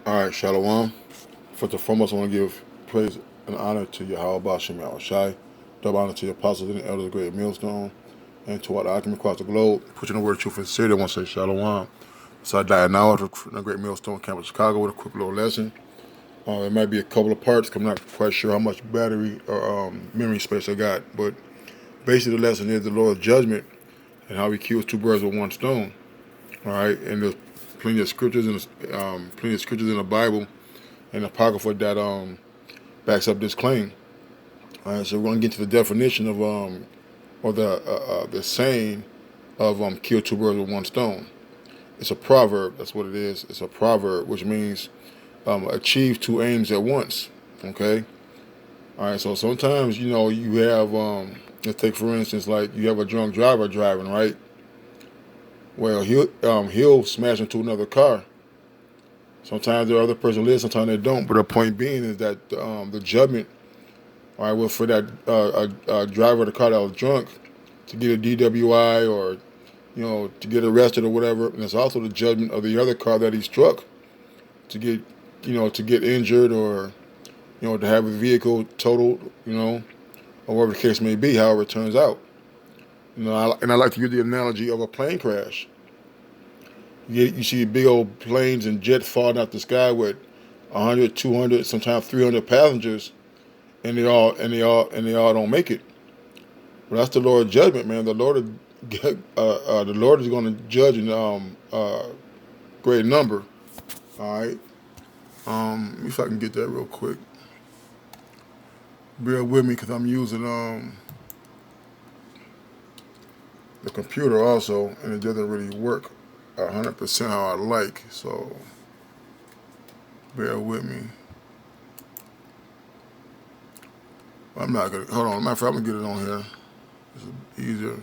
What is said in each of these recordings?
All right, Shalom. First and foremost, I want to give praise and honor to Yahweh Bashem Shai. Double honor to the apostles and the elders of the great millstone, and to all the argument across the globe. Put in the word of truth and sincerity. I want to say Shalom. So I died now at the great millstone camp in Chicago with a quick little lesson. It might be a couple of parts. 'Cause I'm not quite sure how much battery or memory space I got. But basically, the lesson is the Lord's judgment and how He kills two birds with one stone. All right, and there's plenty of scriptures in the Bible and apocrypha that backs up this claim. All right, so we're going to get to the definition of or the saying of kill two birds with one stone. It's a proverb. That's what it is. It's a proverb, which means achieve two aims at once. Okay. All right. So sometimes you have let's take for instance like you have a drunk driver driving, right? Well, he'll smash into another car. Sometimes the other person lives, sometimes they don't. But the point being is that the judgment, all right, well, for that driver of the car that was drunk to get a DWI or to get arrested or whatever, and it's also the judgment of the other car that he struck to get to get injured or to have his vehicle totaled, or whatever the case may be. However, it turns out, and I like to use the analogy of a plane crash. You see big old planes and jets falling out the sky with 100, 200, sometimes 300 passengers, and they all don't make it. Well, that's the Lord's judgment, man. The Lord is going to judge in great number. All right. If I can get that real quick. Bear with me because I'm using the computer also, and it doesn't really work 100% how I like. So bear with me. I'm not gonna hold on. Matter of fact, I'm gonna get it on here. It's easier.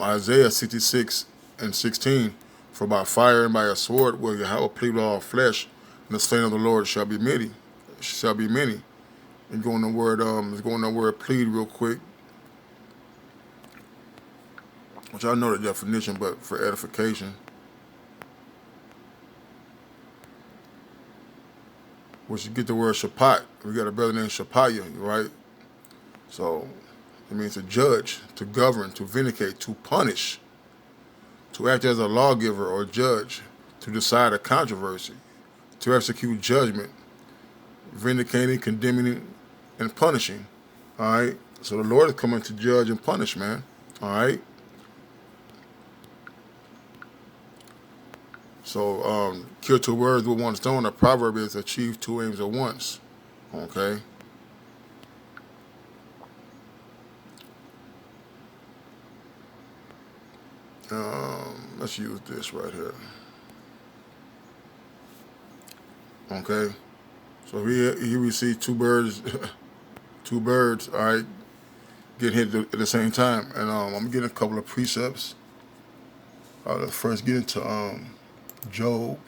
Isaiah 66:16. For by fire and by a sword will Yahweh plead all flesh, and the slain of the Lord shall be many. Shall be many. And going the word plead real quick, which I know the definition, but for edification, which you get the word shapat. We got a brother named Shapaya, right? So it means to judge, to govern, to vindicate, to punish, to act as a lawgiver or judge, to decide a controversy, to execute judgment, vindicating, condemning, and punishing. All right. So the Lord is coming to judge and punish, man. All right. So kill two birds with one stone. The proverb is achieve two aims at once. Okay. Let's use this right here. Okay. So he received two birds, two birds. All right, get hit at the same time, and I'm getting a couple of precepts. Let's first get into Job.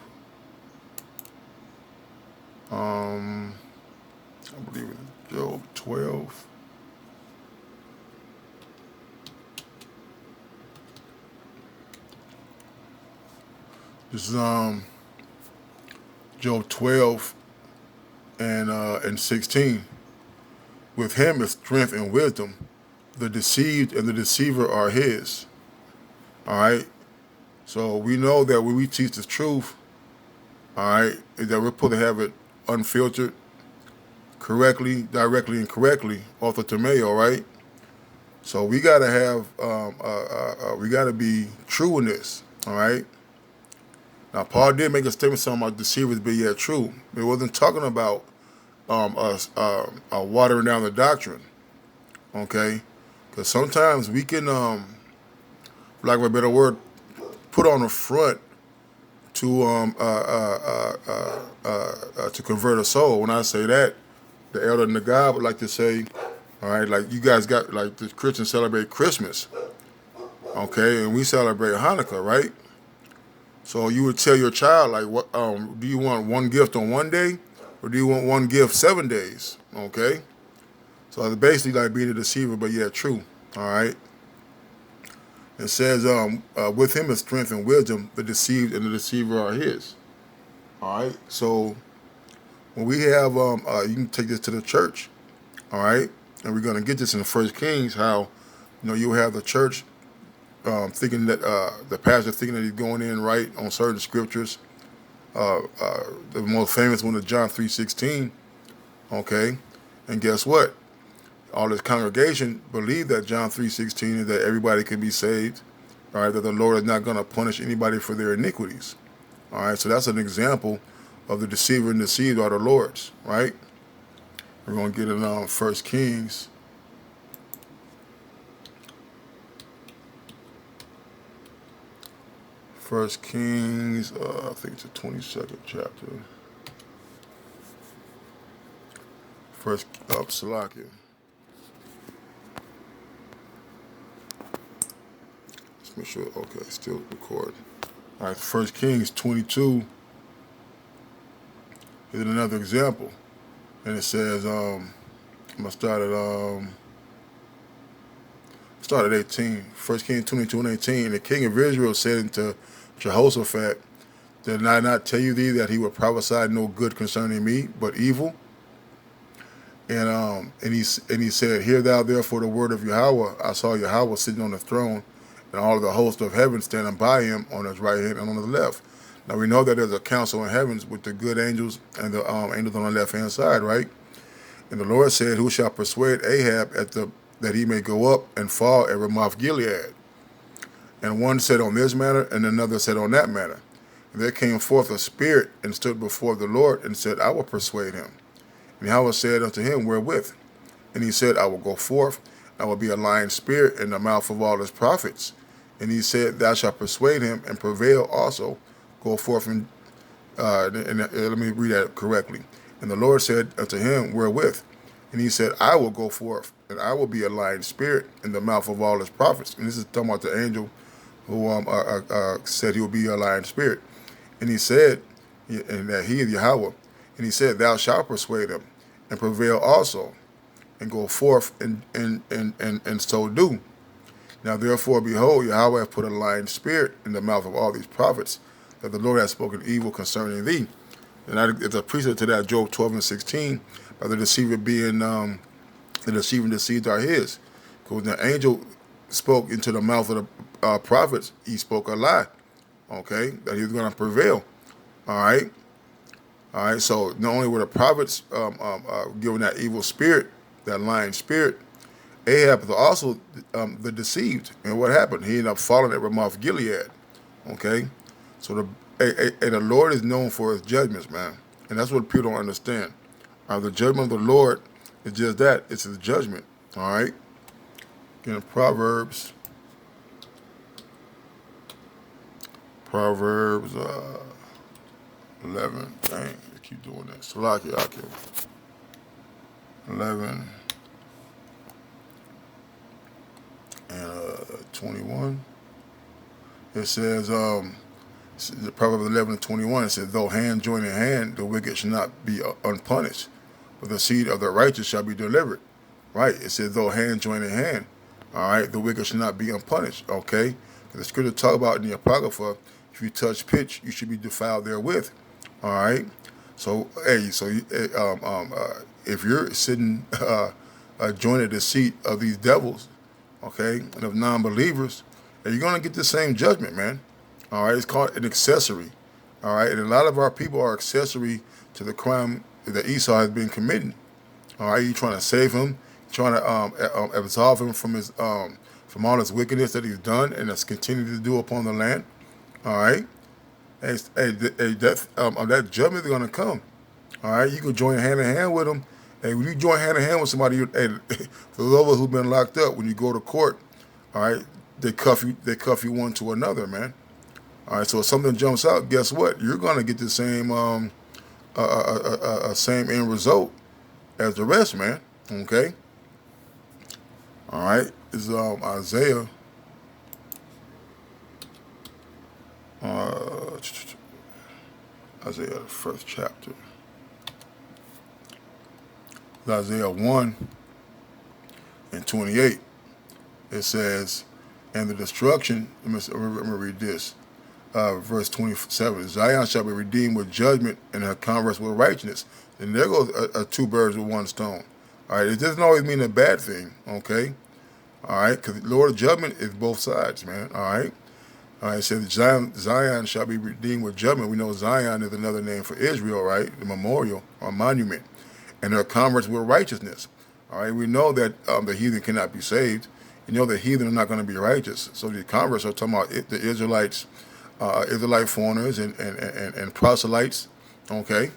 Um, I believe in Job 12. This is Job 12 and 16. With him is strength and wisdom. The deceived and the deceiver are his. All right. So we know that when we teach the truth, all right, is that we're supposed to have it unfiltered, correctly, directly, and correctly off the tomato, right? So we gotta have, we gotta be true in this, all right? Now, Paul did make a statement something about deceivers be yet true. It wasn't talking about us watering down the doctrine, okay? Because sometimes we can, for lack of a better word, put on the front to convert a soul. When I say that, the elder Nagab would like to say, all right, like you guys got like the Christians celebrate Christmas, okay, and we celebrate Hanukkah, right? So you would tell your child like, what do you want one gift on one day, or do you want one gift 7 days? Okay, So it's basically like being a deceiver, but yet true. All right. It says, with him is strength and wisdom. The deceived and the deceiver are his. All right. So when we have, you can take this to the church. All right. And we're going to get this in the First Kings. How, you have the church thinking that the pastor thinking that he's going in right on certain scriptures. The most famous one is John 3:16. Okay. And guess what? All this congregation believe that John 3:16 is that everybody can be saved, all right, that the Lord is not going to punish anybody for their iniquities. All right, so that's an example of the deceiver and deceived are the Lord's, right? We're going to get it on 1 Kings. First Kings, I think it's the 22nd chapter. First, Salakia. Let's make sure, okay, still recording. All right, First Kings 22 is another example. And it says, I'm going to start at 18. First Kings 22 and 18. And the king of Israel said unto Jehoshaphat, did I not tell you thee that he would prophesy no good concerning me, but evil? And he said, hear thou therefore the word of Yahweh. I saw Yahweh sitting on the throne, and all of the host of heaven standing by him on his right hand and on his left. Now we know that there's a council in heavens with the good angels and the angels on the left hand side, right? And the Lord said, who shall persuade Ahab that he may go up and fall at Ramoth Gilead? And one said on this matter, and another said on that matter. And there came forth a spirit and stood before the Lord and said, I will persuade him. And Yahweh said unto him, wherewith? And he said, I will go forth, I will be a lying spirit in the mouth of all his prophets. And he said, thou shalt persuade him and prevail also. Go forth and let me read that correctly. And the Lord said unto him, wherewith? And he said, I will go forth, and I will be a lying spirit in the mouth of all his prophets. And this is talking about the angel who said he will be a lying spirit. And he said, and that he is Yahweh. And he said, thou shalt persuade him and prevail also, and go forth and so do. Now therefore, behold, Yahweh hath put a lying spirit in the mouth of all these prophets, that the Lord hath spoken evil concerning thee. And it's a precept to that, Job 12 and 16, by the deceiver being, the deceiver and deceived are his. Because when the angel spoke into the mouth of the prophets, he spoke a lie, okay, that he was going to prevail. All right. All right. So not only were the prophets given that evil spirit, that lying spirit, Ahab was also the deceived. And what happened? He ended up falling at Ramoth Gilead. Okay. So the Lord is known for his judgments, man. And that's what people don't understand. The judgment of the Lord is just that. It's his judgment. All right. In Proverbs 11. Dang, I keep doing that. Salakia, 11 and 21. It says, the Proverbs 11 and 21, it says, though hand join in hand, the wicked shall not be unpunished, but the seed of the righteous shall be delivered. Right? It says, though hand join in hand, all right, the wicked shall not be unpunished. Okay? The scripture talk about in the Apocrypha, if you touch pitch, you should be defiled therewith. All right? So, hey, if you're sitting joined the seat of these devils, okay, and of non-believers, you're going to get the same judgment, man. All right? It's called an accessory. All right? And a lot of our people are accessory to the crime that Esau has been committing. All right? You're trying to save him, trying to absolve him from his from all his wickedness that he's done and has continued to do upon the land. All right? That judgment is going to come. All right? You can join hand in hand with him. Hey, when you join hand in hand with somebody, for those of us who've been locked up, when you go to court, all right, they cuff you one to another, man. All right, so if something jumps out, guess what? You're going to get the same same end result as the rest, man. Okay? All right, this is Isaiah. Isaiah, the first chapter. Isaiah 1. and 28. It says, and the destruction, let me read this, verse 27, Zion shall be redeemed with judgment and her converse with righteousness. And there goes two birds with one stone. All right, it doesn't always mean a bad thing, okay? All right, because the Lord of judgment is both sides, man, all right? All right, it says Zion shall be redeemed with judgment. We know Zion is another name for Israel, right? The memorial or monument. And their converse with righteousness. All right, we know that the heathen cannot be saved. You know the heathen are not going to be righteous. So the converse are talking about the Israelites, Israelite foreigners and proselytes. Okay,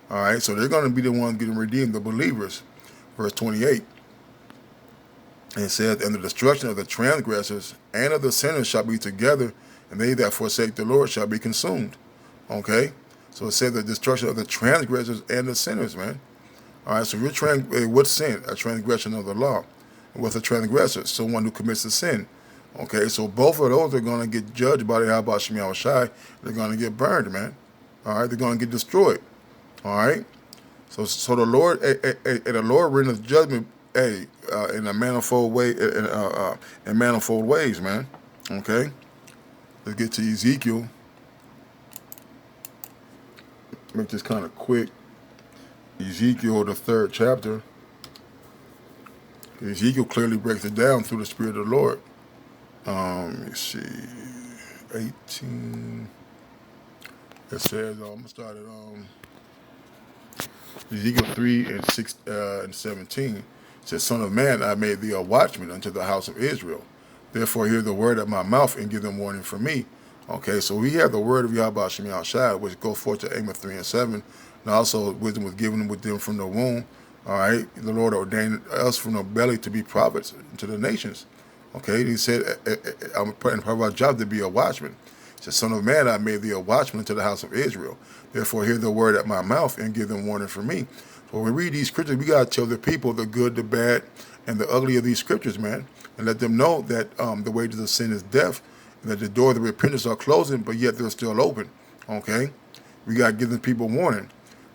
all right, so they're going to be the ones getting redeemed, the believers. Verse 28. And it says, and the destruction of the transgressors and of the sinners shall be together, and they that forsake the Lord shall be consumed. Okay? So it says the destruction of the transgressors and the sinners, man. All right, so what's sin? A transgression of the law. And what's a transgressor? Someone who commits a sin. Okay, so both of those are going to get judged by the Yahweh Shemi Shai. They're going to get burned, man. All right, they're going to get destroyed. All right? So the Lord, the Lord renders judgment, in a manifold way, in manifold ways, man. Okay, let's get to Ezekiel. Make this kind of quick. Ezekiel, the 3rd chapter. Ezekiel clearly breaks it down through the Spirit of the Lord. Let me see, 18. It says, I'm gonna start at Ezekiel 3 and 6 and 17. It says, Son of man, I made thee a watchman unto the house of Israel. Therefore hear the word of my mouth and give them warning from me. Okay, so we have the word of Yahweh Shemi Shai, which goes forth to Amos 3 and 7. And also wisdom was given with them from the womb. All right, the Lord ordained us from the belly to be prophets to the nations. Okay, he said, I'm putting part of our job to be a watchman. He said, Son of man, I made thee a watchman to the house of Israel. Therefore hear the word at my mouth and give them warning from me. So when we read these scriptures, we got to tell the people the good, the bad, and the ugly of these scriptures, man. And let them know that the wages of sin is death, and that the doors of repentance are closing, but yet they're still open. Okay? We got to give the people warning.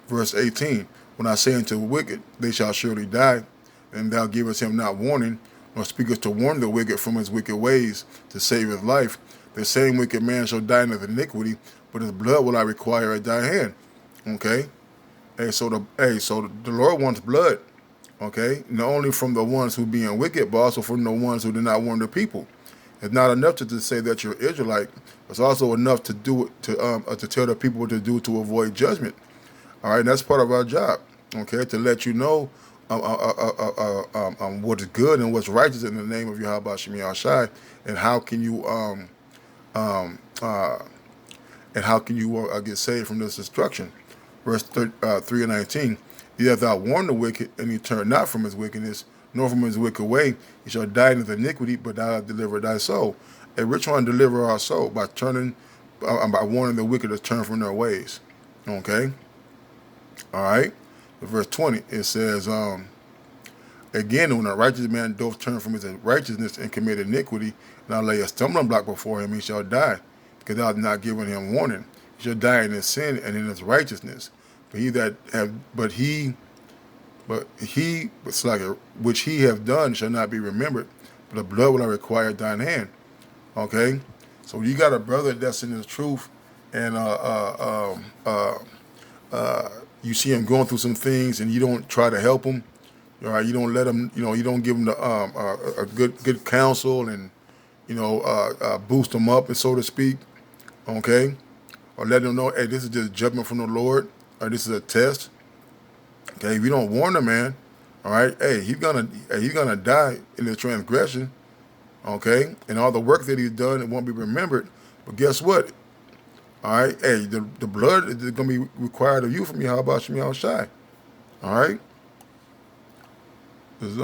Verse 18, when I say unto the wicked, they shall surely die, and thou givest him not warning, nor speakest to warn the wicked from his wicked ways, to save his life, the same wicked man shall die in his iniquity, but his blood will I require at thy hand. Okay? So the Lord wants blood. Okay? Not only from the ones who being wicked, but also from the ones who did not warn the people. It's not enough to say that you're Israelite. It's also enough to do it to tell the people what to do to avoid judgment. All right, and that's part of our job. Okay, to let you know what's good and what's righteous in the name of Yahweh Shemi Shai, and how can you get saved from this destruction. Verse 3 and 19. Yet if thou warn the wicked, and he turn not from his wickedness, nor from his wicked way, he shall die in his iniquity, but thou hast delivered thy soul. And we're trying to deliver our soul by by warning the wicked to turn from their ways. Okay? All right? Verse 20, it says, again, when a righteous man doth turn from his righteousness and commit iniquity, and I'll lay a stumbling block before him, he shall die, because thou hast not given him warning. He shall die in his sin and in his righteousness. Which he have done shall not be remembered, but the blood will I require at thine hand. Okay, so you got a brother that's in his truth, and you see him going through some things, and you don't try to help him. All right, you don't let him. You don't give him the a good counsel, and boost him up, and so to speak. Okay, or let him know, hey, this is just judgment from the Lord, or this is a test. Okay, if you don't warn the man, all right, hey, he's gonna die in his transgression. Okay, and all the work that he's done, it won't be remembered. But guess what? All right, hey, the blood is gonna be required of you from Yahweh Shemi Shai. All right, there's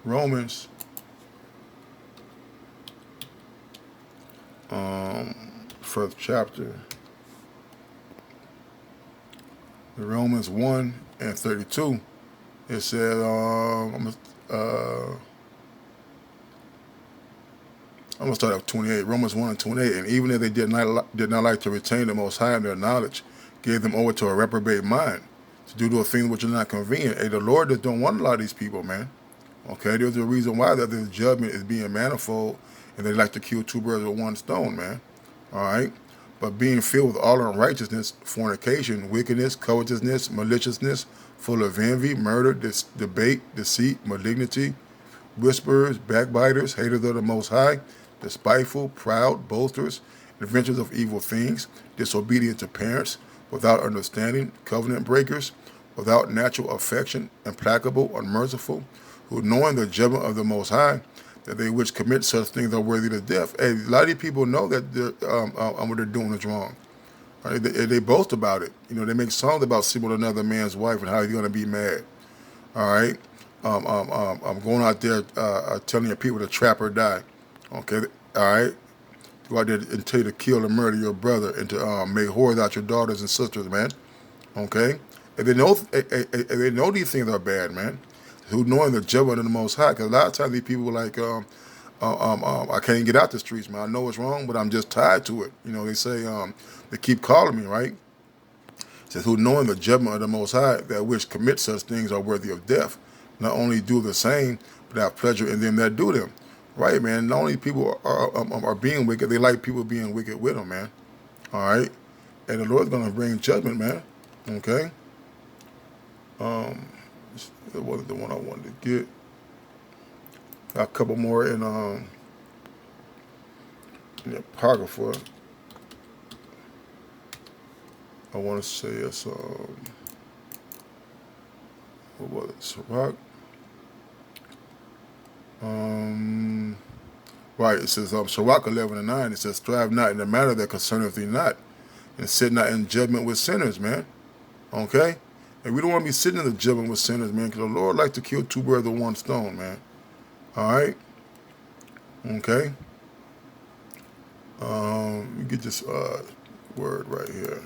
Romans 1st chapter. Romans 1 and 32. It said, I'm gonna start at 28. Romans 1 and 28. And even if they did not like to retain the Most High in their knowledge, gave them over to a reprobate mind to do those things which are not convenient. Hey, the Lord just don't want a lot of these people, man. Okay, there's a reason why that this judgment is being manifold, and they like to kill two birds with one stone, man. All right, but being filled with all unrighteousness, fornication, wickedness, covetousness, maliciousness, full of envy, murder, debate, deceit, malignity, whisperers, backbiters, haters of the Most High, despiteful, proud, boasters, inventors of evil things, disobedient to parents, without understanding, covenant breakers, without natural affection, implacable, unmerciful, who knowing the judgment of the Most High, that they which commit such things are worthy of death. Hey, a lot of people know that what they're doing is wrong. Right? They boast about it. You know, they make songs about sleeping with another man's wife and how he's going to be mad. All right. I'm going out there telling your people to trap or die. Okay. All right. Go out there and tell you to kill and murder your brother and to make whores out your daughters and sisters, man. Okay. And they know these things are bad, man. Who knowing the judgment of the Most High? Because a lot of times these people are like, I can't get out the streets, man. I know it's wrong, but I'm just tied to it. You know, they say they keep calling me, right? It says, who knowing the judgment of the Most High, that which commit such things are worthy of death. Not only do the same, but have pleasure in them that do them. Right, man. Not only people are being wicked, they like people being wicked with them, man. All right? And the Lord's going to bring judgment, man. Okay? That wasn't the one I wanted to get. Got a couple more in the Apocrypha. I want to say it's, what was it? Sirach? Right, it says, Sirach 11:9, it says, strive not in the matter that concerneth thee not, and sit not in judgment with sinners, man. Okay? And we don't want to be sitting in the judgment with sinners, man, because the Lord likes to kill two birds with one stone, man. All right? Okay? You get this word right here.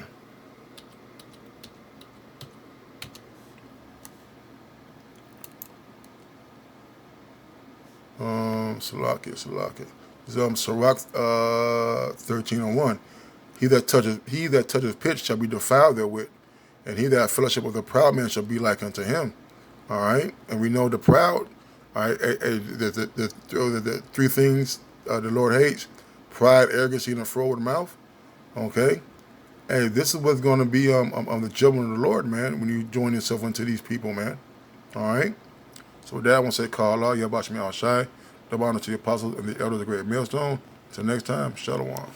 Salakia. It's Sirach 13:1. He that toucheth pitch shall be defiled therewith, and he that hath fellowship with a proud man shall be like unto him. All right, and we know the proud. All right, the three things the Lord hates: pride, arrogance, and a forward mouth. Okay, hey, this is what's going to be on the judgment of the Lord, man. When you join yourself into these people, man. All right. So with that, I want to say, call Allah, Yabashmi Al Shai, double honor to the apostles and the elders of the great millstone. Until next time, Shalom.